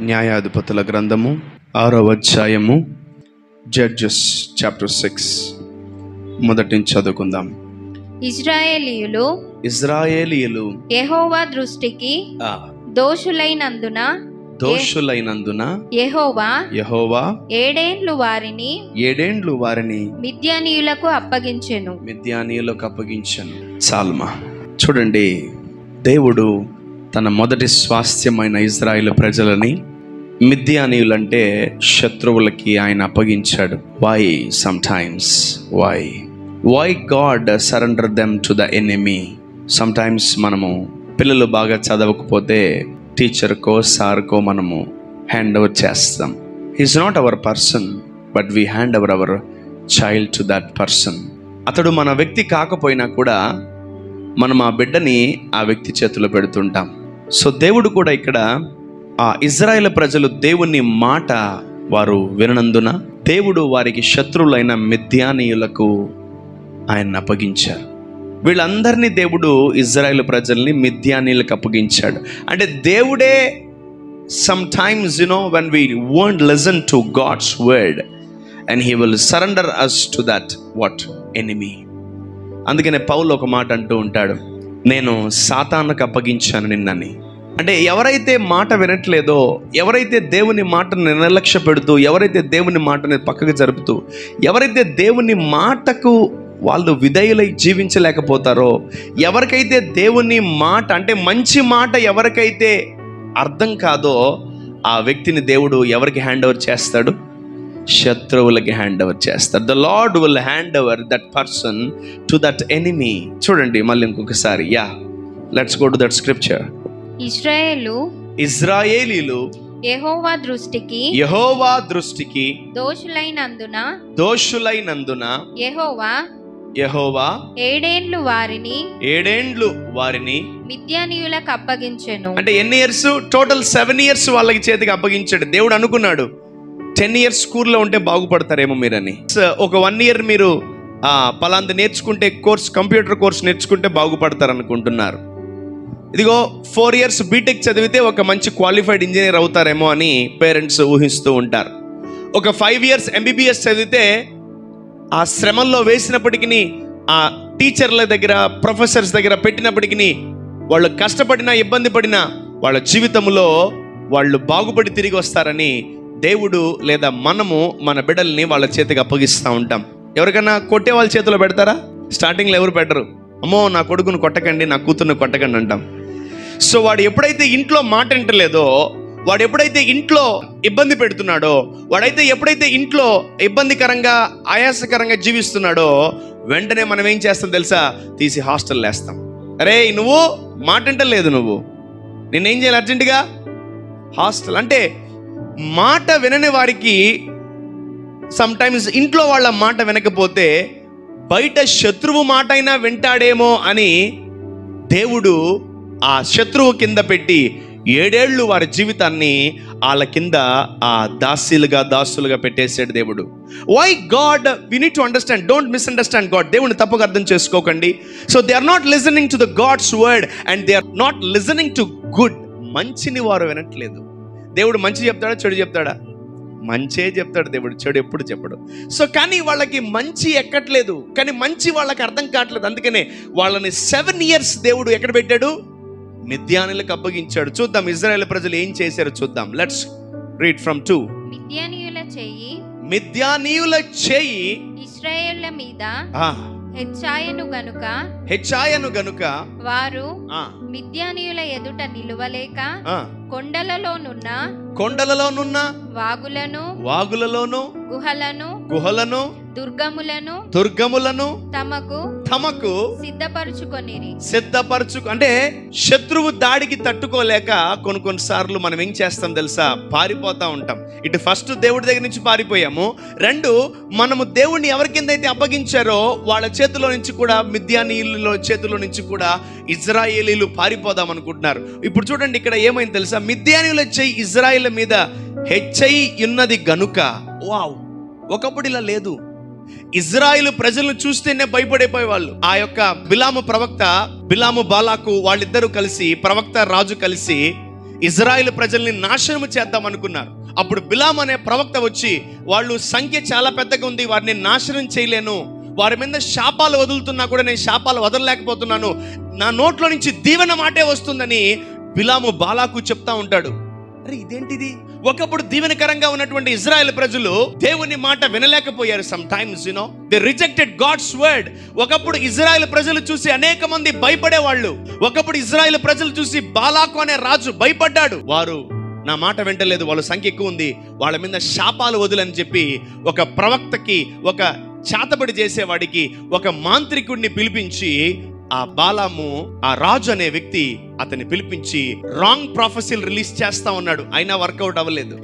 న్యాయాధిపతుల గ్రంథము 6వ అధ్యాయము జడ్జెస్ చాప్టర్ 6 మొదటి నుంచి చదువుకుందాం. ఇశ్రాయేలీయులు యెహోవా దృష్టికి దోషులైనందున యెహోవా 7 ఏండ్లు వారిని మిద్యానీయులకు అప్పగించెను. సాల్మా చూడండి, దేవుడు తన మొదటి స్వాస్థ్యమైన ఇజ్రాయేలు ప్రజలని మిద్యానీయులంటే శత్రువులకి ఆయన అప్పగించాడు. Why God surrender them to the enemy. Sometimes మనము పిల్లలు బాగా చదవకపోతే టీచర్కో సార్కో మనము హ్యాండ్ ఓవర్ చేస్తాం. He's not our person, but we hand over our child to that person. అతడు మన వ్యక్తి కాకపోయినా కూడా మనం ఆ బిడ్డని ఆ వ్యక్తి చేతిలో పెడుతుంటాం. సో దేవుడు కూడా ఇక్కడ ఆ ఇజ్రాయేల్ ప్రజలు దేవుని మాట వారు వినందున దేవుడు వారికి శత్రువులైన మిద్యానీయులకు ఆయన అప్పగించారు. వీళ్ళందరినీ దేవుడు ఇజ్రాయేల్ ప్రజల్ని మిద్యానీయులకు అప్పగించాడు. అంటే దేవుడే sometimes when we won't listen to God's word and he will surrender us to that enemy. అందుకనే పౌలు ఒక మాట అంటూ ఉంటాడు, నేను సాతానుకు అప్పగించాను నిన్నని. అంటే ఎవరైతే మాట వినట్లేదో, ఎవరైతే దేవుని మాటను నిర్లక్ష్య పెడుతూ, ఎవరైతే దేవుని మాటని పక్కకు జరుపుతూ, ఎవరైతే దేవుని మాటకు వాళ్ళు విధేయులై జీవించలేకపోతారో, ఎవరికైతే దేవుని మాట అంటే మంచి మాట ఎవరికైతే అర్థం కాదో ఆ వ్యక్తిని దేవుడు ఎవరికి హ్యాండ్ ఓవర్ చేస్తాడు? శత్రువులకి హ్యాండ్ ఓవర్ చేస్తారు. The lord will hand over that person to that enemy. చూడండి మళ్ళీ ఇంకొకసారి, let's go to that scripture. ఇశ్రాయేలీయులు యెహోవా దృష్టికి దోషులైనందున యెహోవా 7 ఏండ్లు వారిని మిద్యానీయులకు అప్పగించెను. అంటే ఎన్ని ఇయర్స్? టోటల్ 7 ఇయర్స్ వాళ్ళకి చేతికి అప్పగించాడు. దేవుడు అనుకున్నాడు 10 ఇయర్స్ స్కూల్లో ఉంటే బాగుపడతారేమో మీరని. ఒక 1 ఇయర్ మీరు పలాంది నేర్చుకుంటే కంప్యూటర్ కోర్స్ నేర్చుకుంటే బాగుపడతారు అనుకుంటున్నారు. ఇదిగో 4 ఇయర్స్ బీటెక్ చదివితే ఒక మంచి క్వాలిఫైడ్ ఇంజనీర్ అవుతారేమో అని పేరెంట్స్ ఊహిస్తూ ఉంటారు. ఒక 5 ఇయర్స్ ఎంబీబీఎస్ చదివితే ఆ శ్రమంలో వేసినప్పటికీ, ఆ టీచర్ల దగ్గర ప్రొఫెసర్స్ దగ్గర పెట్టినప్పటికీ, వాళ్ళు కష్టపడినా ఇబ్బంది పడినా వాళ్ళ జీవితంలో వాళ్ళు బాగుపడి తిరిగి వస్తారని దేవుడు లేదా మనము మన బిడ్డల్ని వాళ్ళ చేతికి అప్పగిస్తూ ఉంటాం. ఎవరికైనా కొట్టే వాళ్ళ చేతిలో పెడతారా? స్టార్టింగ్లో ఎవరు పెట్టరు. అమ్మో నా కొడుకును కొట్టకండి, నా కూతుర్ని కొట్టకండి అంటాం. సో వాడు ఎప్పుడైతే ఇంట్లో మాట వింటలేదో, వాడు ఎప్పుడైతే ఇంట్లో ఇబ్బంది పెడుతున్నాడో, వాడైతే ఎప్పుడైతే ఇంట్లో ఇబ్బందికరంగా ఆయాసకరంగా జీవిస్తున్నాడో, వెంటనే మనం ఏం చేస్తాం తెలుసా? తీసి హాస్టల్ వేస్తాం. అరే నువ్వు మాట వింటలేదు, నువ్వు నిన్నేం చేయాలి అర్జెంటుగా? హాస్టల్. అంటే మాట వినని వారికి సమ్టైమ్స్ ఇంట్లో వాళ్ళ మాట వినకపోతే బయట శత్రువు మాట అయినా వింటాడేమో అని దేవుడు ఆ శత్రువు కింద పెట్టి 7 ఏళ్ళు వారి జీవితాన్ని వాళ్ళ కింద ఆ దాసులుగా పెట్టేశాడు దేవుడు. Why God we need to understand, don't misunderstand God. దేవుని తప్పుగా అర్థం చేసుకోకండి. So they are not listening to the God's word and they are not listening to good. మంచిని వారు వినట్లేదు. దేవుడు మంచి చెప్తాడా చెడు చెప్తాడా? మంచే చెప్తాడు దేవుడు, చెడు ఎప్పుడు చెప్పడు. సో కానీ వాళ్ళకి మంచి ఎక్కట్లేదు, కానీ మంచి వాళ్ళకి అర్థం కావట్లేదు. అందుకనే వాళ్ళని 7 ఇయర్స్ దేవుడు ఎక్కడ పెట్టాడు? మిద్యానీయులకు అప్పగించాడు. చూద్దాం ఇజ్రాయేల్ ప్రజలు ఏం చేశారో చూద్దాం. Let's read from 2. మిద్యానీయుల చేయి ఇశ్రాయేళ్ల మీద హెచ్చాయను గనుక వారు మిద్యానీయుల ఎదుట నిలువలేక కొండలలోనున్న వాగులలోను గుహలను దుర్గములను తమకు సిద్ధపరచు. అంటే శత్రువు దాడికి తట్టుకోలేక కొన్నిసార్లు మనం ఏం చేస్తాం తెలుసా? పారిపోతా ఉంటాం. ఇటు ఫస్ట్ దేవుడి దగ్గర నుంచి పారిపోయాము, 2 మనము దేవుడిని ఎవరి కింద అయితే అప్పగించారో వాళ్ళ చేతిలో నుంచి కూడా, మిద్యానీయుల చేతిలో నుంచి కూడా ఇజ్రాయేలీలు పారిపోదాం అనుకుంటున్నారు. ఇప్పుడు చూడండి ఇక్కడ ఏమైంది తెలుసా? మిద్యానీయుల చెయ్యి ఇజ్రాయేల్ మీద హెచ్చై ఉన్నది గనుక. వావ్, ఒకప్పుడు ఇలా లేదు. ఇజ్రాయేలు ప్రజలను చూస్తేనే భయపడిపోయేవాళ్ళు. ఆ యొక్క బిలాము బాలాకు వాళ్ళిద్దరూ కలిసి, ప్రవక్త రాజు కలిసి ఇజ్రాయెల్ ప్రజల్ని నాశనం చేద్దాం అనుకున్నారు. అప్పుడు బిలాము అనే ప్రవక్త వచ్చి, వాళ్ళు సంఖ్య చాలా పెద్దగా ఉంది, వారిని నాశనం చేయలేను, వారి మీద శాపాలు వదులుతున్నా కూడా నేను శాపాలు వదలలేకపోతున్నాను, నా నోట్లో నుంచి దీవెన మాటే వస్తుందని బిలాము బాలాకు చెప్తా ఉంటాడు. అరే ఇదేంటిది? ఒకప్పుడు దీవెనకరంగా ఉన్నటువంటి ఇజ్రాయెల్ ప్రజలు దేవుని మాట వినలేకపోయారు. Sometimes they rejected God's word. ఒకప్పుడు ఇజ్రాయెల్ ప్రజలు చూసి అనేక మంది భయపడేవాళ్ళు. ఒకప్పుడు ఇజ్రాయెల్ ప్రజలు చూసి బాలాకు అనే రాజు భయపడ్డాడు. వారు నా మాట వింటలేదు, వాళ్ళ సంఖ్య ఎక్కువ ఉంది, వాళ్ళ మీద శాపాలు వదులని చెప్పి ఒక ప్రవక్తకి, ఒక చేతబడి చేసేవాడికి, ఒక మాంత్రికుడిని పిలిపించి, ఆ బాలాము, ఆ రాజు అనే వ్యక్తి అతన్ని పిలిపించి రాంగ్ ప్రాఫెసీలు రిలీజ్ చేస్తా ఉన్నాడు. అయినా వర్కౌట్ అవ్వలేదు.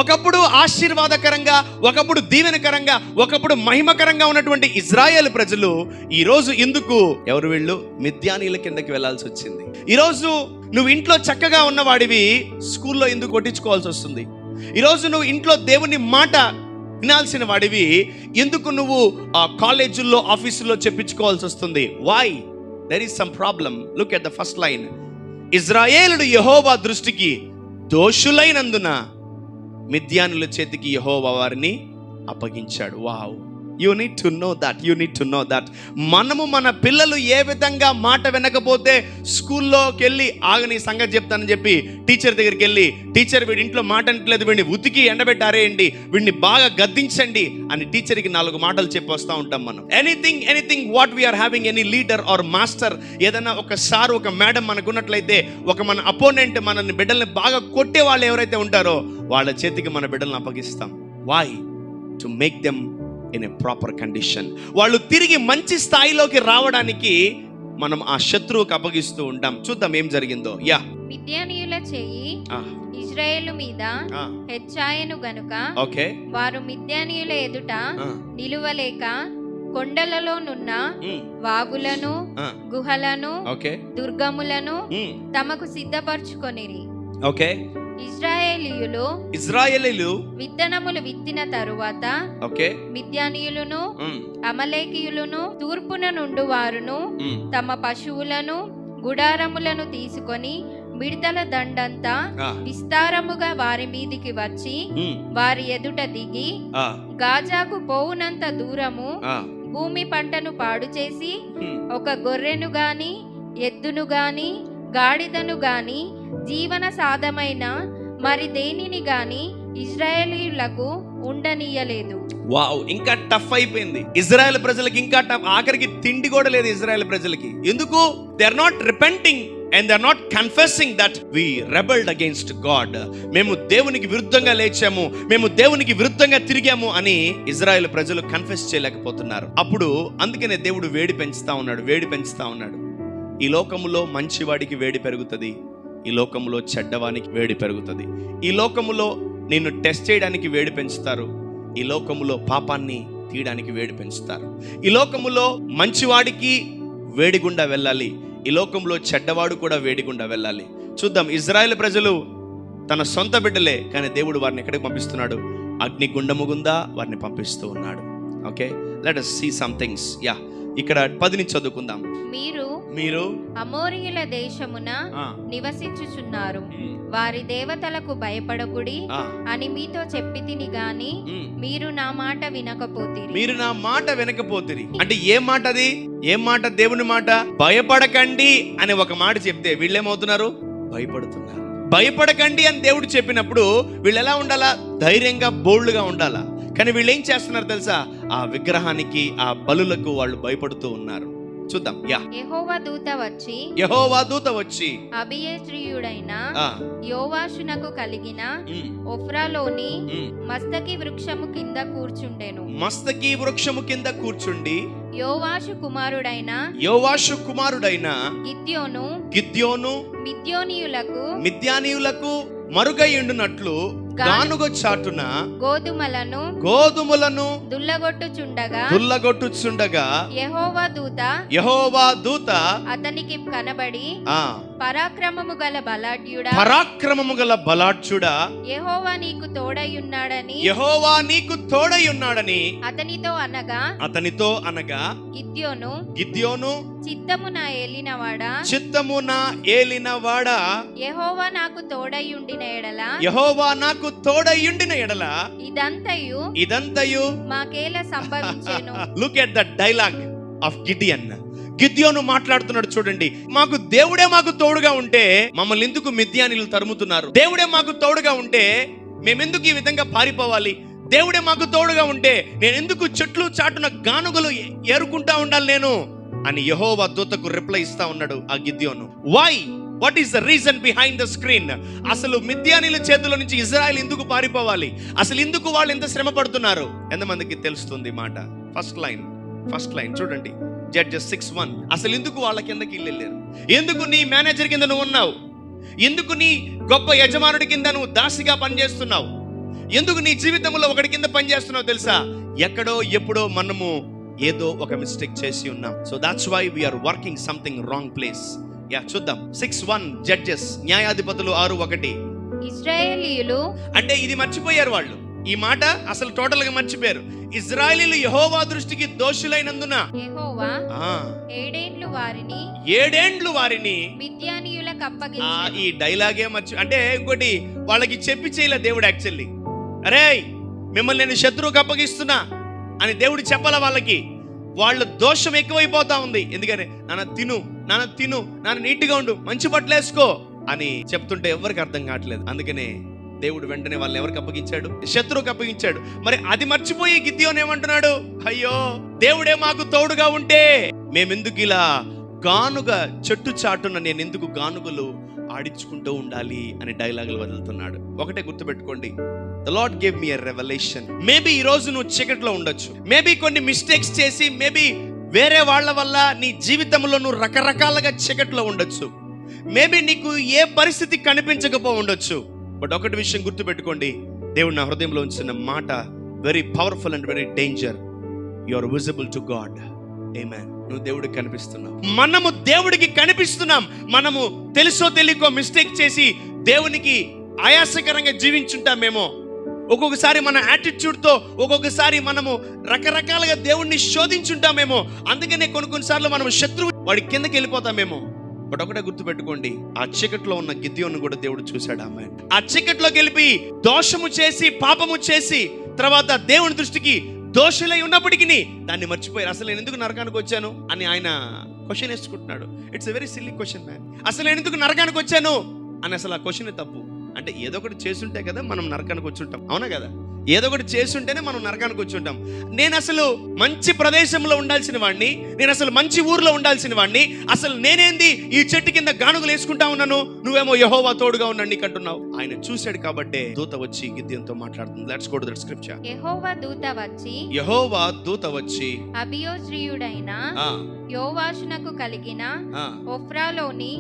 ఒకప్పుడు ఆశీర్వాదకరంగా, ఒకప్పుడు దీవెనకరంగా, ఒకప్పుడు మహిమకరంగా ఉన్నటువంటి ఇజ్రాయెల్ ప్రజలు ఈ రోజు ఎందుకు ఎవరు వీళ్ళు మిద్యానీయుల కిందకి వెళ్లాల్సి వచ్చింది? ఈరోజు నువ్వు ఇంట్లో చక్కగా ఉన్నవాడివి స్కూల్లో ఎందుకు కొట్టించుకోవాల్సి వస్తుంది? ఈరోజు నువ్వు ఇంట్లో దేవుని మాట వినాల్సిన వాడివి ఎందుకు నువ్వు కాలేజీల్లో, ఆఫీసుల్లో చెప్పించుకోవాల్సి వస్తుంది? Why? There is some problem. Look at the first line. ఇజ్రాయేలుడు యెహోవా దృష్టికి దోషులైనందున మిద్యానుల చేతికి యెహోవా వారిని అప్పగించాడు. Wow, you need to know that, you need to know that. మనము మన పిల్లలు ఏ విధంగా మాట వినకపోతే స్కూల్లోకి వెళ్ళి, ఆగని సంగతి చెప్తానని చెప్పి టీచర్ దగ్గరికి వెళ్ళి, టీచర్ వీడి ఇంట్లో మాట అంటలేదు, వీడిని ఉతికి ఎండబెట్టారేయండి, వీడిని బాగా గద్దించండి అని టీచర్కి 4 మాటలు చెప్పి వస్తూ ఉంటాం మనం. Anything what we are having, any leader or master, ఏదైనా ఒక సార్, ఒక మేడం మనకు ఉన్నట్లయితే, ఒక మన అపోనెంట్, మనల్ని బిడ్డల్ని బాగా కొట్టే వాళ్ళు ఎవరైతే ఉంటారో వాళ్ళ చేతికి మన బిడ్డలను అప్పగిస్తాం. Why? To make them in a proper condition. వాళ్ళు తిరిగి మంచి స్థాయిలోకి రావడానికి మనం ఆ శత్రువుకి అప్పగిస్తూ ఉంటాం. చూద్దాం ఏం జరిగిందో. మిద్యానీయుల చెయ్యి ఇశ్రాయేలు మీద హెచ్చాయను గనుక వారు మిద్యానీయుల ఎదుట నిలువలేక కొండలలోనున్న వాగులను, గుహలను, దుర్గములను తమకు సిద్ధపరచుకొనిరి. ఇశ్రాయేలీయులు విత్తనములు విత్తిన తరువాత మిద్యానీయులను, అమలేకీయులను, తూర్పున నుండి వారును తమ పశువులను, గుడారములను తీసుకొని మిడతల దండంతా విస్తారముగా వారి మీదికి వచ్చి వారి ఎదుట దిగి గాజాకు పోవునంత దూరము భూమి పంటను పాడు చేసి ఒక గొర్రెను గాని, ఎద్దును గాని, గాడిదను గాని, జీవన సాధమైన మరి దేనిని గాని ఇజ్రాయేలీయులకు ఉండనీయలేదు. వావ్, ఇంకా టఫ్ అయిపోయింది ఇజ్రాయెల్ ప్రజలకి. ఇంకా టఫ్, ఆఖరికి తిండి కూడా లేదు ఇజ్రాయెల్ ప్రజలకి. ఎందుకు? They are not repenting and they are not confessing that we rebelled against God. మేము దేవునికి విరుద్ధంగా లేచాము, మేము దేవునికి విరుద్ధంగా తిరిగాము అని ఇజ్రాయెల్ ప్రజలు కన్ఫెస్ చేయలేకపోతున్నారు. అప్పుడు అందుకనే దేవుడు వేడి పెంచుతా ఉన్నాడు. ఈ లోకములో మంచివాడికి వేడి పెరుగుతుంది, ఈ లోకములో చెడ్డవానికి వేడి పెరుగుతుంది. ఈ లోకములో నిన్ను టెస్ట్ చేయడానికి వేడి పెంచుతారు, ఈ లోకములో పాపాన్ని తీయడానికి వేడి పెంచుతారు. ఈ లోకములో మంచివాడికి వేడిగుండా వెళ్ళాలి, ఈ లోకంలో చెడ్డవాడు కూడా వేడిగుండా వెళ్ళాలి. చూద్దాం, ఇజ్రాయెల్ ప్రజలు తన సొంత బిడ్డలే, కానీ దేవుడు వారిని ఎక్కడికి పంపిస్తున్నాడు? అగ్నిగుండము గుండా వారిని పంపిస్తూ ఉన్నాడు. Okay, let us see some things. ఇక్కడ 10 నుంచి చదువుకుందాం. మీరు అమోరీయుల దేశమున నివసించుచున్నారు, వారి దేవతలకు భయపడకుడి అని మీతో చెప్పి తిని గాని మీరు నా మాట వినకపోతిరి. అంటే ఏం మాట అది? ఏం మాట? దేవుని మాట. భయపడకండి అని ఒక మాట చెప్తే వీళ్ళేమవుతున్నారు? భయపడుతున్నారు. భయపడకండి అని దేవుడు చెప్పినప్పుడు వీళ్ళు ఎలా ఉండాలా? ధైర్యంగా, బోల్డ్గా ఉండాలా. కానీ వీళ్ళు ఏం చేస్తున్నారు తెలుసా? ఆ విగ్రహానికి, ఆ బలులకు వాళ్ళు భయపడుతూ ఉన్నారు. చూద్దాం. యెహోవా దూత వచ్చి అబియేజ్రీయుడైన యోవాషునకు కలిగిన ఒఫ్రాలోని మస్తకి వృక్షము కింద కూర్చుండి యోవాషు కుమారుడైన గిద్యోను మిద్యానీయులకు మరుగైయుండునట్లు గానుగ చాటున గోధుమలను దుల్లగొట్టుచుండగా యెహోవా దూత అతనికి కనబడి పరాక్రమము గల బలాఢ్యుడా యెహోవా నీకు తోడై ఉన్నాడని అతనితో అనగా గిద్యోను చిత్తము నా ఏలినవాడా, చిత్తము నా ఏలినవాడా, యెహోవా నాకు తోడయ్యుండిన ఎడల, యెహోవా నాకు తోడయ్యుండిన ఎడల, ఇదంతయు మాకేలా సంభవించెను. Look at the dialogue of Gideon. గిద్యోను మాట్లాడుతున్నాడు చూడండి. దేవుడే మాకు తోడుగా ఉంటే మమ్మల్ని ఎందుకు మిద్యానీయులు తరుముతున్నారు? దేవుడే మాకు తోడుగా ఉంటే మేమెందుకు ఈ విధంగా పారిపోవాలి? దేవుడే మాకు తోడుగా ఉంటే నేను ఎందుకు చెట్లు చాటున గానుగలు ఏరుకుంటా ఉండాలి నేను అని యెహోవా దూతకు రిప్లై ఇస్తా ఉన్నాడు ఆ గిద్యోను. Why? What is the reason behind the screen? అసలు మిద్యానీయుల చేతుల నుంచి ఇజ్రాయెల్ ఎందుకు పారిపోవాలి? అసలు ఎందుకు వాళ్ళు ఎంత శ్రమ పడుతున్నారు? ఎంతమందికి తెలుస్తుంది మాట? ఫస్ట్ లైన్ చూడండి, జడ్జెస్ 6:1. అసలు ఎందుకు వాళ్ళ కిందకి వెళ్ళారు? ఎందుకు నీ మేనేజర్ కింద నువ్వు ఉన్నావు? ఎందుకు నీ గొప్ప యజమానుడి కింద నువ్వు దాసిగా పనిచేస్తున్నావు? ఎందుకు నీ జీవితంలో ఒకటి కింద పనిచేస్తున్నావు తెలుసా? ఎక్కడో ఎప్పుడో మనము ఏదో ఒక మిస్టేక్ చేసి ఉన్నాం. So that's why we are working something wrong place. చూద్దాం 6:1 జడ్జెస్, న్యాయాధిపతులు 6:1. ఇశ్రాయేలీయులు అంటే ఇది మర్చిపోయారు వాళ్ళు. ఈ మాట అసలు టోటల్ గా మర్చిపోయారు. ఇజ్రాయేలీయులు యెహోవా దృష్టికి దోషులైనందున యెహోవా 7 ఏండ్లు వారిని మిద్యానీయులకు అప్పగించెను. ఈ డైలాగే అంటే ఇంకోటి వాళ్ళకి చెప్పి చేయలే దేవుడు. యాక్చువల్లీ అరే మిమ్మల్ని నేను శత్రువుకి అప్పగిస్తున్నా అని దేవుడు చెప్పాల వాళ్ళకి. వాళ్ళ దోషం ఎక్కువైపోతా ఉంది. ఎందుకని నాన్న తిను, నాన్న నీట్గా ఉండు, మంచి బట్టలు వేసుకో అని చెప్తుంటే ఎవరికి అర్థం కావట్లేదు. అందుకనే దేవుడు వెంటనే వాళ్ళని ఎవరికి అప్పగించాడు? శత్రువుకి అప్పగించాడు. మరి అది మర్చిపోయి గిద్యోను ఏమంటున్నాడు? అయ్యో దేవుడే మాకు తోడుగా ఉంటే మేమెందుకు ఇలా గానుగ చెట్టు చాటున నేను ఎందుకు గానుగలు ఆడించుకుంటూ ఉండాలి అని డైలాగులు వదులుతున్నాడు. ఒకటే గుర్తుపెట్టుకోండి, the lord gave me a revolution. Maybe ఈ రోజు నువ్వు చీకట్లో ఉండొచ్చు, మేబీ కొన్ని మిస్టేక్స్ చేసి, మేబీ వేరే వాళ్ళ వల్ల నీ జీవితంలో నువ్వు రకరకాలుగా చీకట్లో ఉండొచ్చు, మేబీ నీకు ఏ పరిస్థితి కనిపించకపో ఉండొచ్చు. బట్ ఒకటి విషయం గుర్తుపెట్టుకోండి, దేవుడు నా హృదయంలో ఉంచిన మాట very powerful and very danger. You are visible to God. Amen. నువ్వు దేవుడికి కనిపిస్తున్నావు, మనము దేవుడికి కనిపిస్తున్నాం. మనము తెలుసో తెలియకో మిస్టేక్ చేసి దేవునికి ఆయాసకరంగా జీవించుంటామేమో. ఒక్కొక్కసారి మన యాటిట్యూడ్తో ఒక్కొక్కసారి మనము రకరకాలుగా దేవుణ్ణి శోధించుంటామేమో. అందుకనే కొన్నిసార్లు మనం శత్రువు వాడి కిందకి వెళ్ళిపోతామేమో. బట్ ఒకటే గుర్తుపెట్టుకోండి, ఆ చీకట్లో ఉన్న గిద్యోను కూడా దేవుడు చూశాడు. ఆమేన్. ఆ చీకట్లోకి వెళ్ళి దోషము చేసి పాపము చేసి తర్వాత దేవుని దృష్టికి దోషులై ఉన్నప్పటికీ దాన్ని మర్చిపోయారు. అసలు నేను ఎందుకు నరకానికి వచ్చాను అని ఆయన క్వశ్చన్ వేసుకుంటున్నాడు. It's a very silly question man. అసలు నేను ఎందుకు నరకానికి వచ్చాను అని అసలు ఆ క్వశ్చన్ తప్పు. అంటే ఏదో ఒకటి చేస్తుంటే కదా మనం నరకానికి వచ్చి ఉంటాం, అవునా కదా? ఏదో ఒకటి చేస్తుంటేనే మనం నరకానికి వచ్చి ఉంటాం. నేను అసలు మంచి ప్రదేశంలో ఉండాల్సిన వాడిని, నేను అసలు మంచి ఊర్లో ఉండాల్సిన వాడిని, అసలు నేనేంది ఈ చెట్టు కింద గానుగలు వేసుకుంటా ఉన్నాను, నువ్వేమో యెహోవా తోడుగా ఉన్నాడు నీకు అంటున్నావు. ఆయన చూశాడు కాబట్టి దూత వచ్చి గిద్యోనుతో మాట్లాడుతుంది. Let's go to that scripture. యెహోవా దూత వచ్చి అబియోజ్రీయుడైన యోవాషునకు కలిగిన ఒఫ్రాలోని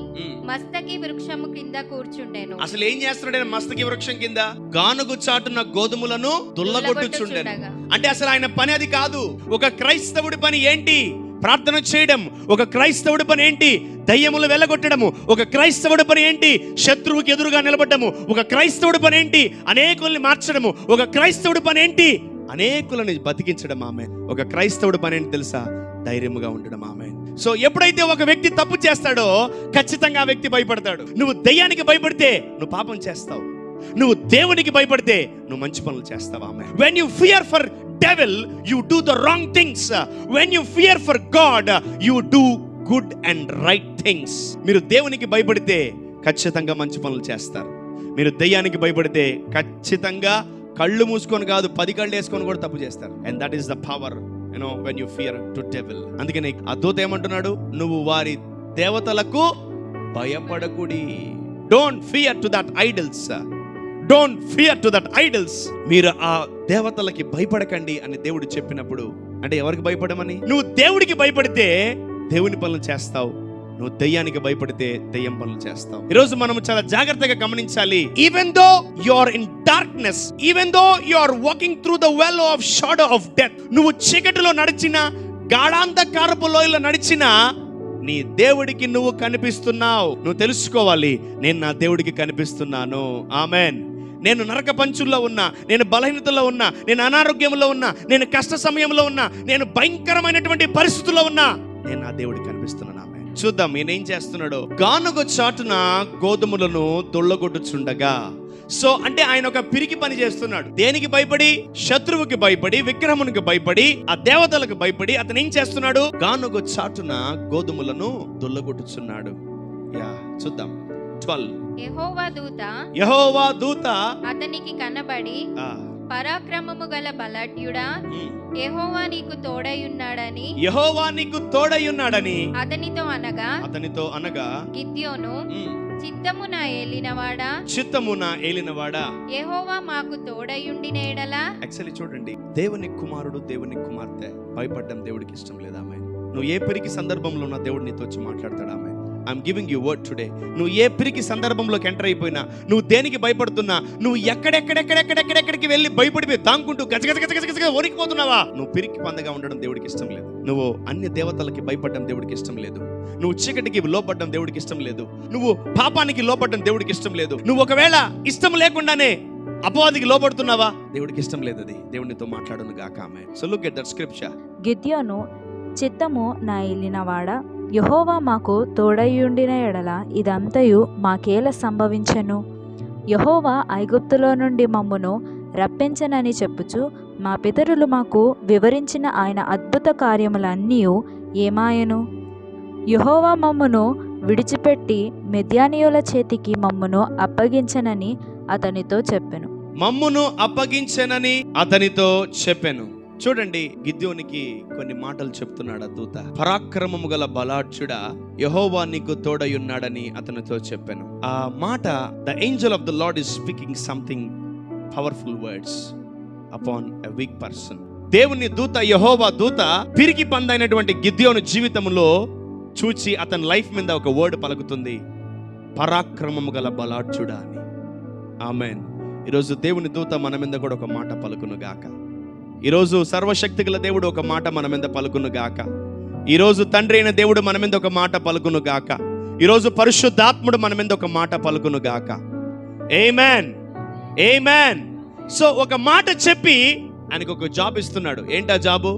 మస్తకి వృక్షము కింద కూర్చుండెను. అసలు ఏం చేస్తున్నాడు? మస్తకి వృక్షం కింద గానుగు చాటున గోధుమలను దుల్లగొట్టుచుండెను. అంటే అసలు ఆయన పని అది కాదు. ఒక క్రైస్తవుడి పని ఏంటి? ప్రార్థన చేయడం. ఒక క్రైస్తవుడి పని ఏంటి? దయ్యములు వెళ్ళగొట్టడము. ఒక క్రైస్తవుడి పని ఏంటి? శత్రువుకి ఎదురుగా నిలబడ్డము. ఒక క్రైస్తవుడి పని ఏంటి? అనేకుల్ని మార్చడము. ఒక క్రైస్తవుడి పని ఏంటి? అనేకులని బతికించడం. ఆమె ఒక క్రైస్తవుడి పని ఏంటి తెలుసా? ధైర్యముగా ఉండడం. ఆమె సో ఎప్పుడైతే ఒక వ్యక్తి తప్పు చేస్తాడో ఖచ్చితంగా ఆ వ్యక్తి భయపడతాడు. నువ్వు దయ్యానికి భయపడితే నువ్వు పాపం చేస్తావు, నువ్వు దేవునికి భయపడితే నువ్వు మంచి పనులు చేస్తావు. ఆమె when you fear for devil you do the wrong things, when you fear for God you do good and right things. మీరు దేవునికి భయపడితే ఖచ్చితంగా మంచి పనులు చేస్తారు. మీరు దయ్యానికి భయపడితే ఖచ్చితంగా కళ్ళు మూసుకొని కాదు 10 కళ్ళు వేసుకొని కూడా తప్పు చేస్తారు. and that is the power, you know, when you fear to devil. అందుకనే ఆ దూత ఏమంటున్నాడు? నువ్వు వారి దేవతలకు భయపడకుడి. Don't fear to that idols, don't fear to that idols. మీరు ఆ దేవతలకి భయపడకండి అని దేవుడు చెప్పినప్పుడు అంటే ఎవరికి భయపడమని? నువ్వు దేవుడికి భయపడితే దేవుని పనులు చేస్తావు, నువ్వు దయ్యానికి భయపడితే దయ్యం పనులు చేస్తావు. ఈరోజు మనం చాలా జాగ్రత్తగా గమనించాలి. Even though you are in darkness, even though you are walking through the valley of shadow of death, నువ్వు చీకటిలో నడిచినా గాఢాంధకారపు లోయలో నడిచినా నీ దేవుడికి నువ్వు కనిపిస్తున్నావు. నువ్వు తెలుసుకోవాలి, నేను నా దేవుడికి కనిపిస్తున్నాను. ఆమెన్. నేను నరక పంచుల్లో ఉన్నా, నేను బలహీనతలో ఉన్నా, నేను అనారోగ్యంలో ఉన్నా, నేను కష్ట సమయంలో ఉన్నా, నేను భయంకరమైనటువంటి పరిస్థితుల్లో ఉన్నా, నేను నా దేవుడికి కనిపిస్తున్నాను. ఆమె చూద్దాం ఈయన ఏం చేస్తున్నాడో. గానుగ చాటున గోధుమలను దొల్లగొట్టుచుండగా. సో అంటే ఆయన ఒక పిరికి పని చేస్తున్నాడు. దేనికి భయపడి? శత్రువుకి భయపడి, విగ్రహమునికి భయపడి, ఆ దేవతలకు భయపడి అతను ఏం చేస్తున్నాడు? గానుగ చాటున గోధుమలను దొల్లగొట్టుచున్నాడు. యా చూద్దాం 12. యెహోవా దూత అతనికి కనబడి, పరాక్రమము గల బలాఢ్యుడా, యెహోవా నీకు తోడయున్నాడని అతనితో అనగా గిద్యోను, చిత్తము నా ఏలినవాడా, యెహోవా మాకు తోడయుండిన ఎడల. యాక్చువల్లీ చూడండి, దేవుని కుమారుడు, దేవుని కుమార్తె భయపడడం దేవుడికి ఇష్టం లేదా? ఆమె నువ్వు ఏ పిరికి సందర్భంలో ఉన్న దేవుడు నీతో వచ్చి మాట్లాడతాడు. ఆమె I'm giving you word today. నువ్వు ఏ పిరికి సందర్భంలోకి ఎంటర్ అయిపోయినా, నువ్వు దేనికి భయపడుతున్నా, నువ్వు ఎక్కడెక్కడికి వెళ్ళి భయపడిపోయి దాంకుంటూ గజగజ వణికిపోతున్నావా, నువ్వు పిరికి పందగా ఉండడం దేవుడికి ఇష్టం లేదు. నువ్వు అన్య దేవతలకి భయపడడం దేవుడికి ఇష్టం లేదు. నువ్వు చీకటికి లోపడడం దేవుడికి ఇష్టం లేదు. నువ్వు పాపానికి లోపడడం దేవుడికి ఇష్టం లేదు. నువ్వు ఒకవేళ ఇష్టం లేకుండానే అపవాదికి లోపడుతున్నావా, దేవుడికి ఇష్టం లేదు. అది దేవునితో మాట్లాడును గాక. ఆమె so look at that scripture. గిద్యోను, చిత్తము నా ఏలినవాడా, యెహోవా మాకు తోడయుండిన ఎడల ఇదంతయు మాకేల సంభవించెను. యెహోవా ఐగుప్తులో నుండి మమ్మును రప్పించనని చెప్పుచు మా పితరులు మాకు వివరించిన ఆయన అద్భుత కార్యములన్నీ ఏమాయను? యెహోవా మమ్మును విడిచిపెట్టి మిద్యానీయుల చేతికి మమ్మును అప్పగించనని అతనితో చెప్పెను. చూడండి, గిద్యోనికి కొన్ని మాటలు చెప్తున్నాడు ఆ దూత. పరాక్రమము గల బలాఢ్యుడా, యెహోవా నీకు తోడయున్నాడని అతనితో చెప్పాను. ఆ మాట, the Angel of the lord is speaking something powerful words upon a week person. దేవుని దూత, యెహోవా దూత పిరికి పందైనటువంటి గిద్యోను జీవితంలో చూచి అతని లైఫ్ మీద ఒక వర్డ్ పలుకుతుంది, పరాక్రమము గల బలాఢ్యుడా అని. ఆమేన్. ఈరోజు దేవుని దూత మన మీద కూడా ఒక మాట పలుకును గాక. ఈరోజు సర్వశక్తి గల దేవుడు ఒక మాట మన మీద పలుకును గాక. ఈరోజు తండ్రి అయిన దేవుడు మన మీద ఒక మాట పలుకును గాక. ఈరోజు పరిశుద్ధాత్ముడు మన మీద ఒక మాట పలుకును గాక. ఆమేన్, ఆమేన్. సో ఒక మాట చెప్పి ఆయనకు ఒక జాబ్ ఇస్తున్నాడు. ఏంటా జాబు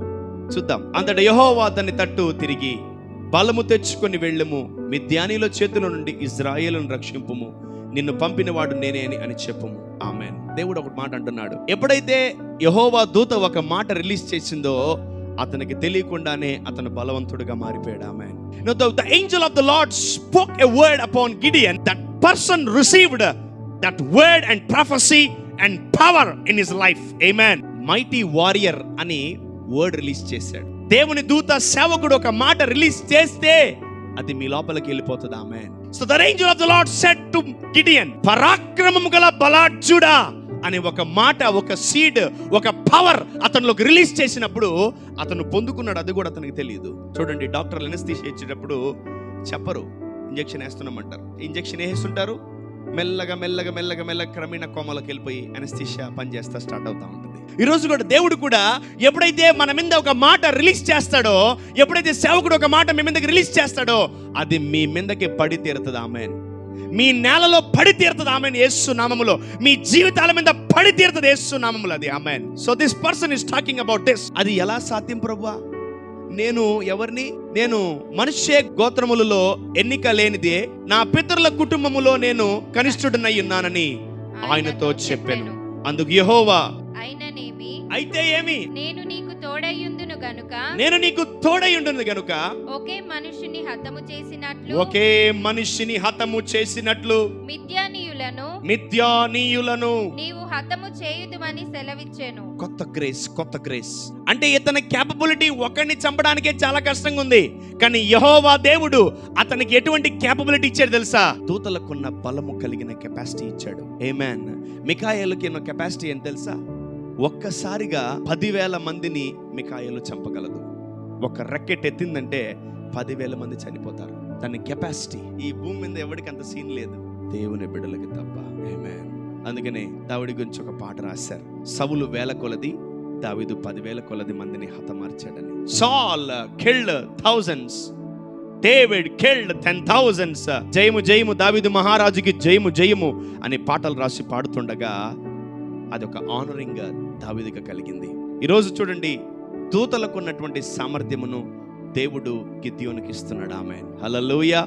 చూద్దాం. అంతటా యెహోవా అతని తట్టు తిరిగి, బలము తెచ్చుకొని వెళ్ళుము, మిద్యానీయుల చేతుల నుండి ఇశ్రాయేలును రక్షింపుము, నిన్ను పంపినవాడు నేనే అని చెప్పుము. ఆమేన్. దేవుడు ఒక మాట అంటున్నాడు. ఎప్పుడైతే యెహోవా దూత ఒక మాట రిలీజ్ చేసిందో అతనికి తెలియకుండానే అతను బలవంతుడిగా మారిపోయాడు. ఆమేన్. Now the angel of the Lord spoke a word upon Gideon. That person received that word and prophecy and power in his life. Amen. Mighty warrior అని వర్డ్ రిలీజ్ చేశాడు. దేవుని దూత సేవకుడు ఒక మాట రిలీజ్ చేస్తే అది మీ లోపలికి వెళ్ళిపోతుంది. ఆమేన్. So the angel of the Lord said to Gideon, పరాక్రమము గల బలాఢ్యుడా అనే ఒక మాట, ఒక సీడ్, ఒక పవర్ అతనిలోకి రిలీజ్ చేసినప్పుడు అతను పొందుకున్నాడు. అది కూడా అతనికి తెలియదు. చూడండి, డాక్టర్లు అనస్థీషియా ఇచ్చేటప్పుడు చెప్పరు, ఇంజెక్షన్ వేస్తున్నామంటారు. ఇంజెక్షన్ వేస్తుంటారు, మెల్లగా మెల్లగా మెల్లగా మెల్లగా క్రమేణ కోమలోకి వెళ్ళిపోయి అనస్థీషియా పనిచేస్తా స్టార్ట్ అవుతా ఉంటుంది. ఈరోజు కూడా దేవుడు కూడా ఎప్పుడైతే మన మీద ఒక మాట రిలీజ్ చేస్తాడో, ఎప్పుడైతే సేవకుడు ఒక మాట మీ మీదకి రిలీజ్ చేస్తాడో అది మీ మీదకి పడి తీరుతుంది. ఆమేన్. మీ నేలలో పడి తీరుతుంది. ఆమేన్. యేసు నామములో మీ జీవితాల మీద పడి తీరుతుంది యేసు నామములో అది. Amen. So this person is talking about this. అది ఎలా సాధ్యం ప్రభువా? నేను ఎవరిని? నేను మనుష్య గోత్రములలో ఎన్నిక లేనిదే నా పితరుల కుటుంబములో నేను కనిష్ఠుడనై ఉన్నానని ఆయనతో చెప్పాను. అందుకు యెహోవా, అయితే ఏమి? నేను నీకు తోడయుండును గనుక ఒకే మనిషిని హతము చేసినట్లు మిద్యానీయులను నీవు హతము చేయుదుమని సెలవిచ్చెను. కొత్త గ్రేస్. అంటే ఇతని క్యాపబిలిటీ ఒకరిని చంపడానికే చాలా కష్టంగా ఉంది, కానీ యెహోవా దేవుడు అతనికి ఎటువంటి క్యాపబిలిటీ ఇచ్చాడు తెలుసా? దూతలకున్న బలము కలిగిన కెపాసిటీ ఇచ్చాడు. ఆమేన్. మికాయేలుకి ఉన్న కెపాసిటీ ఏం తెలుసా? ఒక్కసారిగా 10,000 మందిని మికాయేలు చంపగలదు. ఒక రెక్కెట్ ఎత్తిందంటే 10,000 మంది చనిపోతారు. దాని కెపాసిటీ ఈ భూమి మీద ఎవరికి అంత సీన్ లేదు, దేవుని బిడ్డలకి తప్ప. ఆమేన్. అందుకనే దావీదు గురించి ఒక పాట రాశారు. సౌలు 1000 కొలది, దావీదు 10,000 కొలది మందిని హతమార్చాడని. సాల్ కిల్డ్ thousands, డేవిడ్ కిల్డ్ 10,000. జయము జయము దావీదు మహారాజుకి జయము జయము అని పాటలు రాసి పాడుతుండగా అదొక ఆనరింగ్ దావీదుకి కలిగింది. ఈరోజు చూడండి, దూతలకు ఉన్నటువంటి సామర్థ్యమును, దేవుడు గిద్యోనుకి ఇస్తున్నాడు. ఆమేన్, హల్లెలూయా.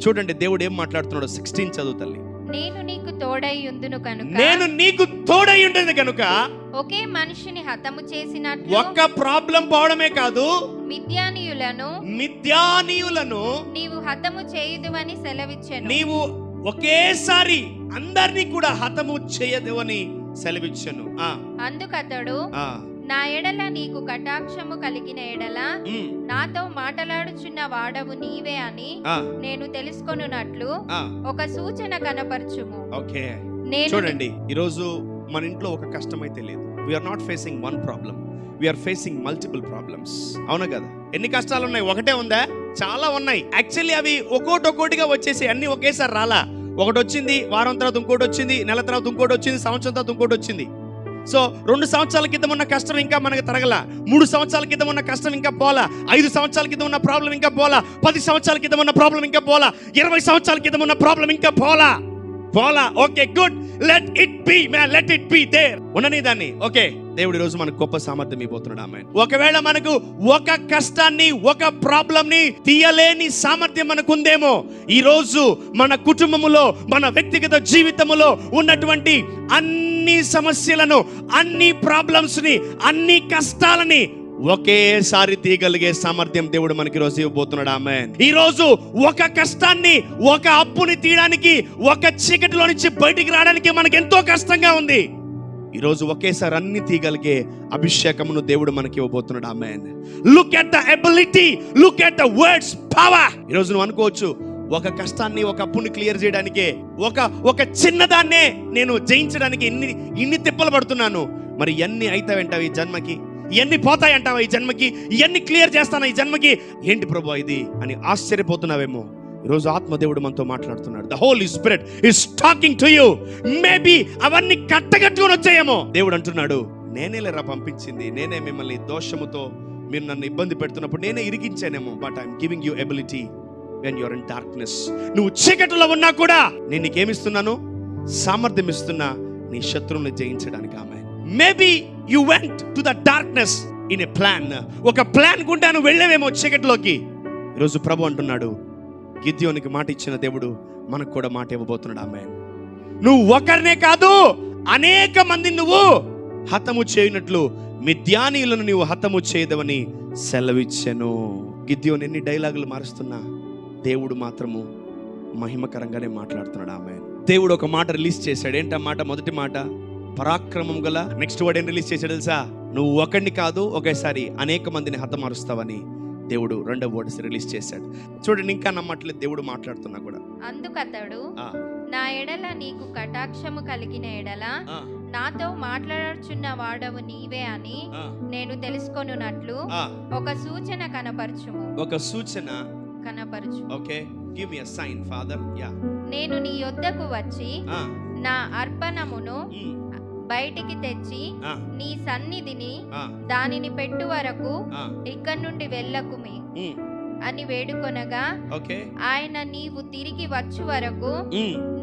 చూడండి దేవుడు ఏం మాట్లాడుతున్నాడు. 16 చదువు తల్లి. నేను నీకు తోడైయుందును కనుక, నేను నీకు తోడై ఉండేది కనుక. ఒకే మనిషిని హతము చేసినట్లు ఒక్క ప్రాబ్లం పోవడమే కాదు, మిద్యానీయులను నీవు హతము చేయుదువని సెలవిచ్చెను. నీవు ఒకేసారి అందరినీ కూడా హతము చేయదు అని సెలవిచ్చెను. అందుకతడు, నా ఎడల నీకు కటాక్షము కలిగిన ఎడల నాతో మాట్లాడుచున్న వాడవు నీవే అని నేను తెలుసుకొనున్నట్లు ఒక సూచన కనపరచుము. ఓకే, చూడండి ఈరోజు మన ఇంట్లో ఒక కష్టం అయితే లేదు. We are not facing one problem, we are facing multiple problems. అవునా కదా? ఎన్ని కష్టాలు ఉన్నాయి? ఒకటే ఉందా? చాలా ఉన్నాయి. యాక్చువల్లీ అవి ఒక్కోటిగా వచ్చేసి అన్ని ఒకేసారి రాలా. ఒకటి వచ్చింది, వారం తర్వాత ఇంకోటి వచ్చింది, నెల తర్వాత ఇంకోటి వచ్చింది, సంవత్సరం తర్వాత ఇంకోటి వచ్చింది. సో 2 సంవత్సరాల క్రితం ఉన్న కష్టం ఇంకా మనకు తరగల, 3 సంవత్సరాల క్రితం ఉన్న కష్టం ఇంకా పోలా, 5 సంవత్సరాల క్రితం ఉన్న ప్రాబ్లం ఇంకా పోలా, 10 సంవత్సరాల క్రితం ఉన్న ప్రాబ్లం ఇంకా పోలా, 20 సంవత్సరాల క్రితం ఉన్న ప్రాబ్లం ఇంకా పోలా. Okay, good, let it be man, let it be there. ఉండని దాన్ని. ఓకే, దేవుడు ఈ రోజు మనకు గొప్ప సామర్థ్యం ఇవ్వబోతున్నాడు. ఆమేన్. ఒకవేళ మనకు ఒక కష్టాన్ని, ఒక ప్రాబ్లం ని తీయలేని సామర్థ్యం మనకు ఉందేమో, ఈ రోజు మన కుటుంబములో, మన వ్యక్తిగత జీవితములో ఉన్నటువంటి అన్ని సమస్యలను, అన్ని ప్రాబ్లమ్స్ ని, అన్ని కష్టాలని ఒకేసారి తీయగలిగే సామర్థ్యం దేవుడు మనకి రోజు ఇవ్వబోతున్నాడు. ఆమేన్. ఈ రోజు ఒక కష్టాన్ని, ఒక అప్పుని తీయడానికి, ఒక చీకటిలో నుంచి బయటికి రావడానికి మనకి ఎంతో కష్టంగా ఉంది. ఈ రోజు ఒకేసారి అన్ని తీయగలిగే అభిషేకమును దేవుడు మనకి ఇవ్వబోతున్నాడు. Amen. Look at the ability, look at the words power. ఈ రోజు నువ్వు అనుకోవచ్చు, ఒక కష్టాన్ని, ఒక అప్పుని క్లియర్ చేయడానికే, ఒక చిన్నదాన్నే నేను జయించడానికి ఇన్ని తిప్పలు పడుతున్నాను. మరి ఎన్ని అయితాయంటావు ఈ జన్మకి? ఎన్ని పోతాయంటావా ఈ జన్మకి? ఎన్ని క్లియర్ చేస్తానా ఈ జన్మకి? ఏంటి ప్రభు ఇది అని ఆశ్చర్యపోతున్నావేమో. ఈరోజు ఆత్మదేవుడు మనతో మాట్లాడుతున్నాడు. The Holy Spirit is talking to you. Maybe అవన్నీ కట్టగట్టుకొని వచ్చాయేమో. దేవుడు అంటున్నాడు, నేనే లేరా పంపించింది, నేనే మిమ్మల్ని దోషముతో మీరు నన్ను ఇబ్బంది పెడుతున్నప్పుడు నేనే ఇరిగించానేమో. But I'm giving you ability when you're in darkness. నువ్వు చీకటిలో ఉన్నా కూడా నేను నీకేమిస్తున్నాను? సామర్థ్యం ఇస్తున్నా నీ శత్రువుని జయించడానికి. ఆమె maybe you went to the darkness in a plan. ఒక ప్లాన్ గుండా నువ్వు వెళ్ళేవేమో చీకటిలోకి. ఈరోజు ప్రభు అంటున్నాడు, గిద్యోనికి మాట ఇచ్చిన దేవుడు మనకు కూడా మాట ఇవ్వబోతున్నాడు. ఆమేన్. నువ్వు ఒకరినే కాదు, అనేక మందిని నువ్వు హతము చేయనట్లు మిద్యానీయులను నువ్వు హతము చేయదవని సెలవిచ్చెను. గిద్యోను ఎన్ని డైలాగులు మారుస్తున్నా దేవుడు మాత్రము మహిమకరంగానే మాట్లాడుతున్నాడు. ఆమేన్. దేవుడు ఒక మాట రిలీజ్ చేశాడు. ఏంటా మాట? మొదటి మాట పరాక్రమం గల. నెక్స్ట్ వర్డ్ ఏం రిలీజ్ చేశాడు తెలుసా? నువ్వు ఒకరిని కాదు, ఒకేసారి అనేక మందిని హతమారుస్తావని దేవుడు రెండవ వర్డ్స్ రిలీజ్ చేశాడు. చూడండి, ఇంకా నమ్మట్లేదు దేవుడు మాట్లాడుతున్నా కూడా. అందుకతడు, నా ఎడల నీకు కటాక్షము కలిగిన ఎడల నాతో మాట్లాడుచున్న వాడవు నీవే అని నేను తెలుసుకొనున్నట్లు ఒక సూచన కనపరచుము. ఒక సూచన కనపరచు. Okay, give me a sign father. Yeah. నేను నీ యొద్దకు వచ్చి నా అర్పణమును బయటికి తెచ్చి నీ సన్నిధిని దానిని పెట్టు వరకు ఇక్కడి నుండి వెళ్ళకుమి అని వేడుకొనగా, ఆయన నీవు తిరిగి వచ్చు వరకు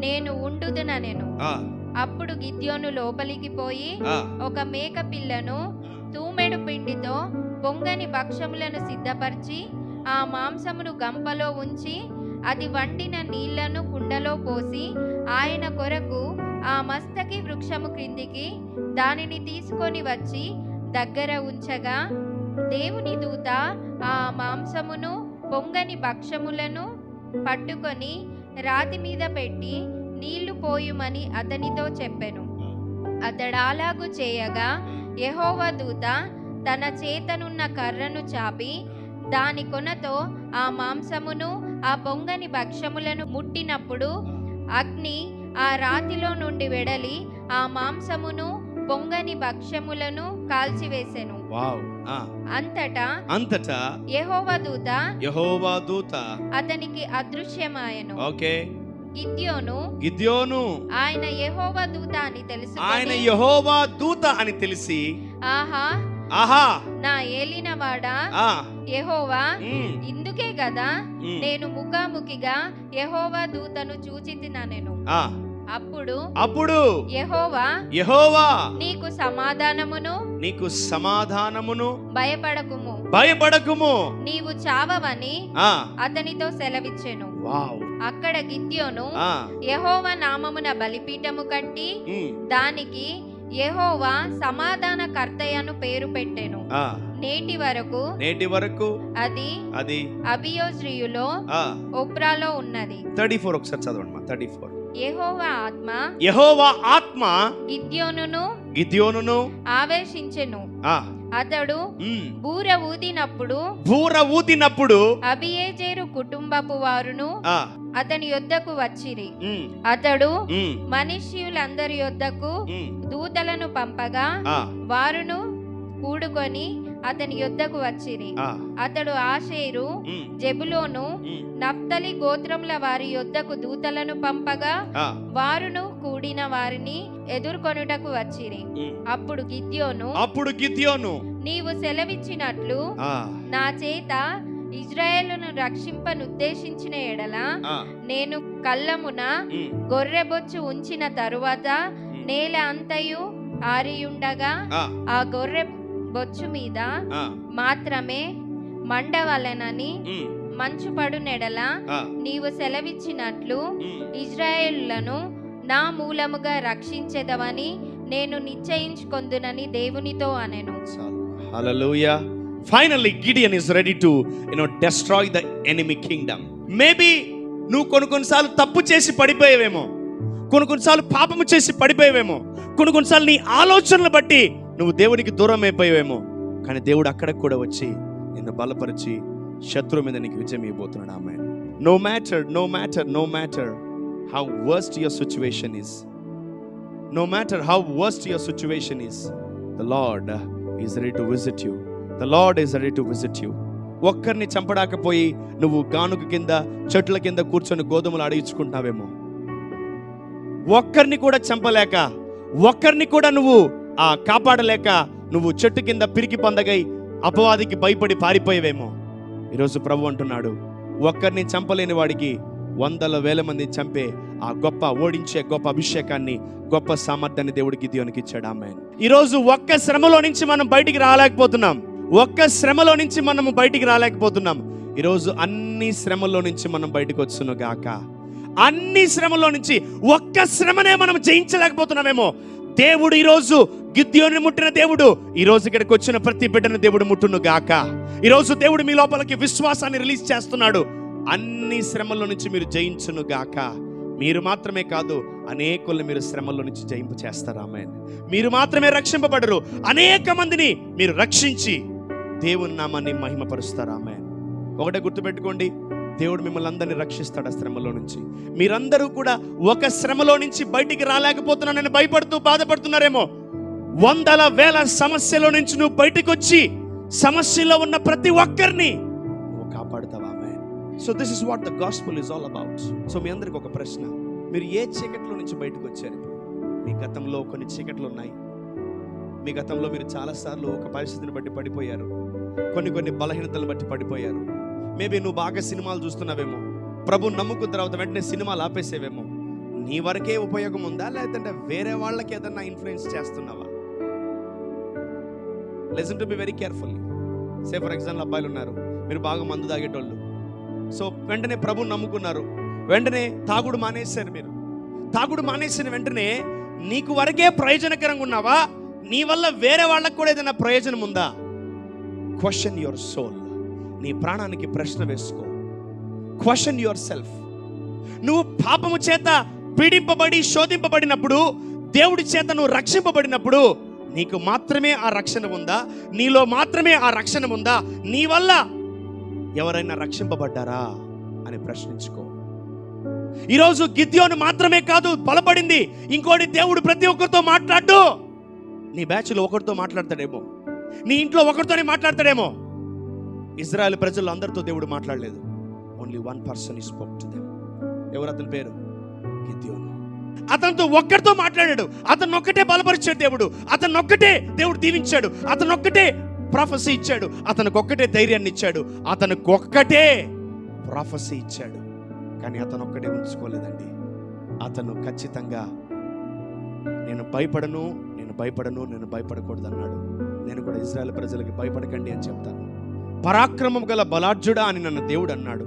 నేను ఉండుదునెను. అప్పుడు గిద్యోను లోపలికి పోయి ఒక మేక పిల్లను తూమెడు పిండితో పొంగని భక్షములను సిద్ధపరిచి ఆ మాంసమును గంపలో ఉంచి అది వండిన నీళ్లను కుండలో పోసి ఆయన కొరకు ఆ మస్తకి వృక్షము క్రిందికి దానిని తీసుకొని వచ్చి దగ్గర ఉంచగా, దేవుని దూత ఆ మాంసమును పొంగని భక్షములను పట్టుకొని రాతి మీద పెట్టి నీళ్లు పోయుమని అతనితో చెప్పెను. అతడాలాగు చేయగా యెహోవా దూత తన చేతనున్న కర్రను చాపి దాని కొనతో ఆ మాంసమును ఆ పొంగని భక్షములను ముట్టినప్పుడు అగ్ని ఆ రాతిలో నుండి వెడలి ఆ మాంసమును పొంగని భక్షములను కాల్చివేసెను. అంతటా యెహోవా దూత అతనికి అదృశ్యమాయెను. గిద్యోను ఆయన యెహోవా దూత అని తెలిసి ఆహా నా ఏలినవాడా యెహోవా, ఇందుకే కదా నేను ముఖాముఖిగా యెహోవా దూతను చూచితినెను. అప్పుడు యెహోవా నీకు సమాధానమును భయపడకుము నీవు చావవని అతనితో సెలవిచ్చెను. అక్కడ గిద్యోను యెహోవా నామమున బలిపీఠము కట్టి దానికి యెహోవా సమాధాన కర్తయ్యను పేరు పెట్టెను. నేటి వరకు అది అబియోజ్రీయులో ఒప్రాలో ఉన్నది. 34 ఒకసారి చదవండి. 34 యెహోవా ఆత్మ గిద్యోనును ఆవేశించెను. అతడు బూర ఊదినప్పుడు అబియేజెరు కుటుంబపు వారును అతని యొద్దకు వచ్చిరి. అతడు మనుష్యులందరి యొద్దకు దూతలను పంపగా వారును కూడుకొని అతని యొద్దకు వచ్చిరి. అతడు ఆషేరు, జెబులోను, నఫ్తలి గోత్రముల వారి యొద్దకు దూతలను పంపగా వారును కూడిన వారిని ఎదుర్కొనుటకు వచ్చిరి. అప్పుడు గిద్యోను నీవు సెలవిచ్చినట్లు నా చేత ఇజ్రాయేలును రక్షింపనుద్దేశించిన ఎడల నేను కళ్ళమున గొర్రెబొచ్చు ఉంచిన తరువాత నేల అంతయు ఆరియుండగా ఆ గొర్రె బొచ్చు మీద మాత్రమే మండవలెనని మంచు పడునెడల నీవు సెలవిచ్చినట్లు ఇజ్రాయేలులను నా మూలముగా రక్షించెదవని నేను నిశ్చయించుకొందునని దేవునితో అనెను. హల్లెలూయా. Finally Gideon is ready to destroy the enemy kingdom. Maybe నువ్వు కొన్నిసార్లు తప్పు చేసి పడిపోయేవేమో, కొన్నిసార్లు పాపము చేసి పడిపోయేవేమో, కొన్నిసార్లు నీ ఆలోచనలు బట్టి నువ్వు దేవునికి దూరం అయిపోయేవేమో. కానీ దేవుడు అక్కడికి కూడా వచ్చి నిన్ను బలపరిచి శత్రువు మీద నీకు విజయం ఇవ్వబోతున్నాడు. ఆమేన్. No matter how worst your situation is, no matter how worst your situation is, the Lord is ready to visit you. The Lord is ready to visit you. ఒక్కరిని చంపడాకపోయి నువ్వు గానుగ కింద చెట్ల కింద కూర్చొని గోధుమలు అడిగించుకుంటున్నావేమో, ఒక్కరిని కూడా చంపలేక, ఒక్కరిని కూడా నువ్వు కాపాడలేక నువ్వు చెట్టు కింద పిరికి పందగై అపవాదికి భయపడి పారిపోయేవేమో. ఈరోజు ప్రభు అంటున్నాడు, ఒక్కరిని చంపలేని వాడికి 100,000 మంది చంపే ఆ ఓడించే గొప్ప అభిషేకాన్ని, గొప్ప సామర్థ్యాన్ని దేవుడికి గిద్యోనుకి ఇచ్చాడు. ఆమేన్. ఈరోజు ఒక్క శ్రమలో నుంచి మనం బయటికి రాలేకపోతున్నాం. ఈరోజు అన్ని శ్రమల్లో నుంచి మనం బయటకు వచ్చును గాక. అన్ని శ్రమల్లో నుంచి ఒక్క శ్రమనే మనం జయించలేకపోతున్నామేమో. దేవుడు ఈరోజు గిద్యోనుని ముట్టిన దేవుడు ఈరోజు ఇక్కడికి వచ్చిన ప్రతి బిడ్డను దేవుడు ముట్టును గాక. ఈరోజు దేవుడు మీ లోపలికి విశ్వాసాన్ని రిలీజ్ చేస్తున్నాడు. అన్ని శ్రమల్లో నుంచి మీరు జయించును గాక. మీరు మాత్రమే కాదు, అనేకుల్ని మీరు శ్రమల్లో నుంచి జయింపు చేస్తారు. ఆమేన్. మీరు మాత్రమే రక్షింపబడరు, అనేక మందిని మీరు రక్షించి దేవుని నామాన్ని మహిమపరుస్తారు. ఆమేన్. ఒకటే గుర్తుపెట్టుకోండి, దేవుడు మిమ్మల్ని అందరినీ రక్షిస్తాడు ఆ శ్రమలో నుంచి. మీరందరూ కూడా ఒక శ్రమలో నుంచి బయటికి రాలేకపోతున్నానని భయపడుతూ బాధపడుతున్నారేమో. 100,000 సమస్యలో నుంచి నువ్వు బయటకు వచ్చి సమస్యలో ఉన్న ప్రతి ఒక్కరిని నువ్వు కాపాడుతావా? Amen. So this is what the gospel is all about. So మీ అందరికి ఒక ప్రశ్న, మీరు ఏ చీకట్లో నుంచి బయటకు వచ్చారు? మీ గతంలో కొన్ని చీకట్లు ఉన్నాయి. మీ గతంలో మీరు చాలాసార్లు ఒక పరిస్థితిని బట్టి పడిపోయారు, కొన్ని బలహీనతలను బట్టి పడిపోయారు. మేబీ నువ్వు బాగా సినిమాలు చూస్తున్నావేమో, ప్రభు నమ్ముకున్న తర్వాత వెంటనే సినిమాలు ఆపేసేవేమో. నీ వరకే ఉపయోగం ఉందా, లేదంటే వేరే వాళ్ళకి ఏదన్నా ఇన్ఫ్లుయెన్స్ చేస్తున్నావా? Listen to be very carefully. Say for example, అబ్బాయిలు ఉన్నారు, మీరు బాగా మందు తాగేటోళ్ళు. సో వెంటనే ప్రభు నమ్ముకున్నారు, వెంటనే తాగుడు మానేశారు. మీరు తాగుడు మానేసిన వెంటనే నీకు వరకే ప్రయోజనకరంగా ఉన్నావా, నీ వల్ల వేరే వాళ్ళకు కూడా ఏదైనా ప్రయోజనం ఉందా? Question your soul. నీ ప్రాణానికి ప్రశ్న వేసుకో. Question yourself. నువ్వు పాపము చేత పీడింపబడి శోధింపబడినప్పుడు, దేవుడి చేత నువ్వు రక్షింపబడినప్పుడు నీకు మాత్రమే ఆ రక్షణ ఉందా? నీలో మాత్రమే ఆ రక్షణ ఉందా? నీ వల్ల ఎవరైనా రక్షింపబడ్డారా అని ప్రశ్నించుకో. ఈరోజు గిద్యోను మాత్రమే కాదు బలపడింది, ఇంకోటి దేవుడు ప్రతి ఒక్కరితో మాట్లాడు. నీ బ్యాచ్లో ఒకరితో మాట్లాడతాడేమో, నీ ఇంట్లో ఒకరితోనే మాట్లాడతాడేమో. ఇజ్రాయెల్ ప్రజలు అందరితో దేవుడు మాట్లాడలేదు. ఓన్లీ వన్ పర్సన్ ఈ స్పోక్ టు దెమ్. ఎవరు అతని పేరు? గిద్యోను. అతనితో ఒక్కరితో మాట్లాడాడు, అతను ఒక్కటే బలపరిచాడు దేవుడు, అతను ఒక్కటే దేవుడు దీవించాడు, అతను ఒక్కటే ప్రాఫెసీ ఇచ్చాడు, అతనికి ఒక్కటే ధైర్యాన్ని ఇచ్చాడు, అతనికి ఒక్కటే ప్రాఫెసీ ఇచ్చాడు. కానీ అతను ఒక్కటే ఉంచుకోలేదండి. అతను ఖచ్చితంగా నేను భయపడకూడదు అన్నాడు. నేను కూడా ఇజ్రాయెల్ ప్రజలకి భయపడకండి అని చెప్తాను. పరాక్రమం గల బలాఢ్యుడా అని నన్ను దేవుడు అన్నాడు.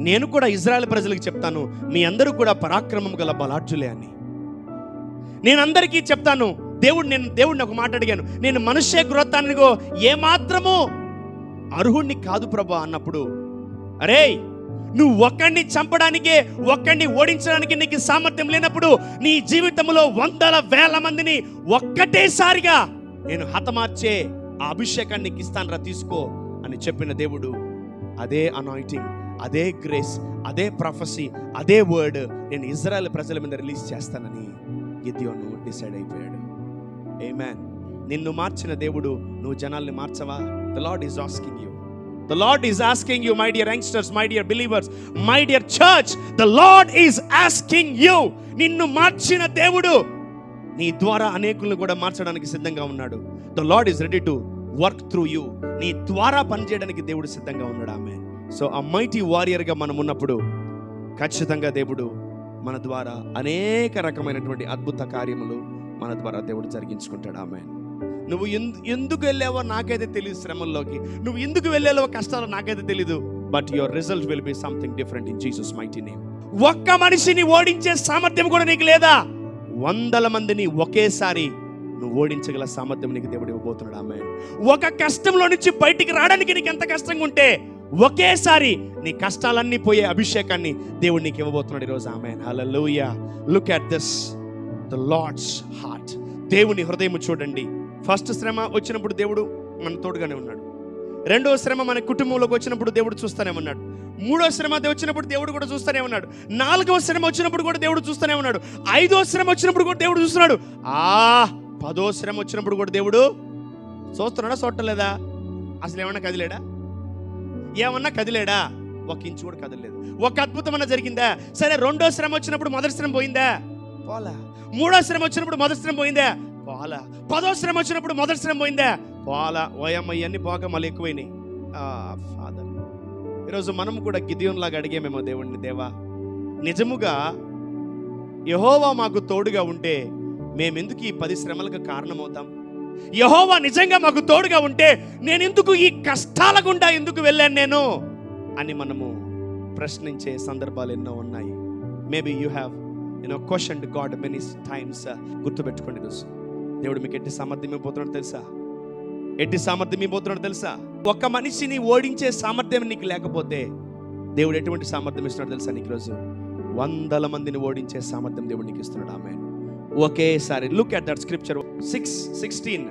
నేను కూడా ఇజ్రాయెల్ ప్రజలకు చెప్తాను, మీ అందరూ కూడా పరాక్రమం గల బలాఢ్యులే అని. నేను అందరికీ చెప్తాను, దేవుడిని ఒక మాట అడిగాను, నేను మనుష్య క్రోత్తానికో ఏమాత్రము అర్హుణ్ణి కాదు ప్రభా అన్నప్పుడు, అరే నువ్వు ఒక్కడిని చంపడానికే, ఒక్కడిని ఓడించడానికి నీకు సామర్థ్యం లేనప్పుడు నీ జీవితంలో వందల వేల మందిని ఒక్కటేసారిగా నేను హతమార్చే ఆ అభిషేకాన్ని నీకు ఇస్తానురా, తీసుకో అని చెప్పిన దేవుడు అదే అనాయింటింగ్, అదే గ్రేస్, అదే ప్రొఫెసీ, అదే వర్డ్ నేను ఇజ్రాయెల్ ప్రజల మీద రిలీజ్ చేస్తానని గిద్యోను డిసైడ్ అయిపోయాడు. ఆమేన్. నిన్ను మార్చిన దేవుడు నువ్వు జనాల్ని మార్చవా? The Lord is asking you. The Lord is asking you, my dear youngsters, my dear believers, my dear church. The Lord is asking you. నిన్ను మార్చిన దేవుడు నీ ద్వారా అనేకులను కూడా మార్చడానికి సిద్ధంగా ఉన్నాడు. The Lord is ready to work through you. నీ ద్వారా పనిచేయడానికి దేవుడు సిద్ధంగా ఉన్నాడు. ఆమేన్. సో ఆ మైటీ వారియర్గా మనం ఉన్నప్పుడు ఖచ్చితంగా దేవుడు మన ద్వారా అనేక రకమైనటువంటి అద్భుత కార్యములు మన ద్వారా దేవుడు జరిగించుకుంటాడు. ఆమేన్. నువ్వు ఎందుకు వెళ్ళావో నాకైతే తెలియదు, శ్రమల్లోకి నువ్వు ఎందుకు వెళ్ళావో కష్టాలు నాకైతే తెలీదు, but your result will be something different in Jesus mighty name. ఒక్క మనిషిని ఓడించే సామర్థ్యం కూడా నీకు లేదా? వందల మందిని ఒకేసారి నువ్వు ఓడించగల సామర్థ్యం నీకు దేవుడు ఇవ్వబోతున్నాడు. ఆమేన్. ఒక కష్టంలో నుంచి బయటికి రావడానికి నీకు ఎంత కష్టంగా ఉంటే ఒకేసారి నీ కష్టాలన్నీ పోయే అభిషేకాన్ని దేవుడు నీకు ఇవ్వబోతున్నాడు ఈరోజు. Amen. Hallelujah. Look at this, the Lord's heart. దేవుని హృదయం చూడండి. ఫస్ట్ శ్రమ వచ్చినప్పుడు దేవుడు మన తోడుగానే ఉన్నాడు. రెండో శ్రమ మన కుటుంబంలోకి వచ్చినప్పుడు దేవుడు చూస్తూనే ఉన్నాడు. మూడో శ్రమ వచ్చినప్పుడు దేవుడు కూడా చూస్తూనే ఉన్నాడు. నాలుగవ శ్రమ వచ్చినప్పుడు కూడా దేవుడు చూస్తూనే ఉన్నాడు. ఐదో శ్రమ వచ్చినప్పుడు కూడా దేవుడు చూస్తున్నాడు. 10వ శ్రమ వచ్చినప్పుడు కూడా దేవుడు చూస్తున్నాడా, చూడలేదా? అసలు ఏమన్నా కదిలేడా? ఒక ఇంచు కూడా కదలలేదు. ఒక అద్భుతం అన్న జరిగిందా? సరే, రెండో శ్రమ వచ్చినప్పుడు మొదటి శ్రమ పోయిందా? పోలా. మూడో శ్రమ వచ్చినప్పుడు మొదటి శ్రమ పోయిందా? పోలా. 10వ శ్రమ వచ్చినప్పుడు మొదటి శ్రమ పోయిందా? పోలా. ఓయమ్మ ఇవన్నీ పోక మళ్ళీ ఎక్కువైనాయి. ఫాదర్, ఈరోజు మనం కూడా గిదియోన్ లాగా అడిగేమేమో దేవుణ్ణి, దేవా నిజముగా యెహోవా మాకు తోడుగా ఉంటే మేమెందుకు ఈ 10 శ్రమలకు కారణమవుతాం? యెహోవా నిజంగా మాకు తోడుగా ఉంటే నేను ఎందుకు ఈ కష్టాల గుండా ఎందుకు వెళ్ళాను నేను అని మనము ప్రశ్నించే సందర్భాలు ఎన్నో ఉన్నాయి. Maybe you have questioned God many times. గుర్తుపెట్టుకోండి ఈరోజు దేవుడు మీకు ఎట్టి సామర్థ్యం ఇవ్వబోతున్నాడు తెలుసా? ఒక మనిషిని ఓడించే సామర్థ్యం నీకు లేకపోతే దేవుడు ఎటువంటి సామర్థ్యం ఇస్తున్నాడు తెలుసా? నీకు ఈరోజు వందల మందిని ఓడించే సామర్థ్యం దేవుడు నీకు ఇస్తున్నాడు. ఆమేన్. ఒకేసారి లుక్ అట్ దట్ స్క్రిప్చర్ 6:16.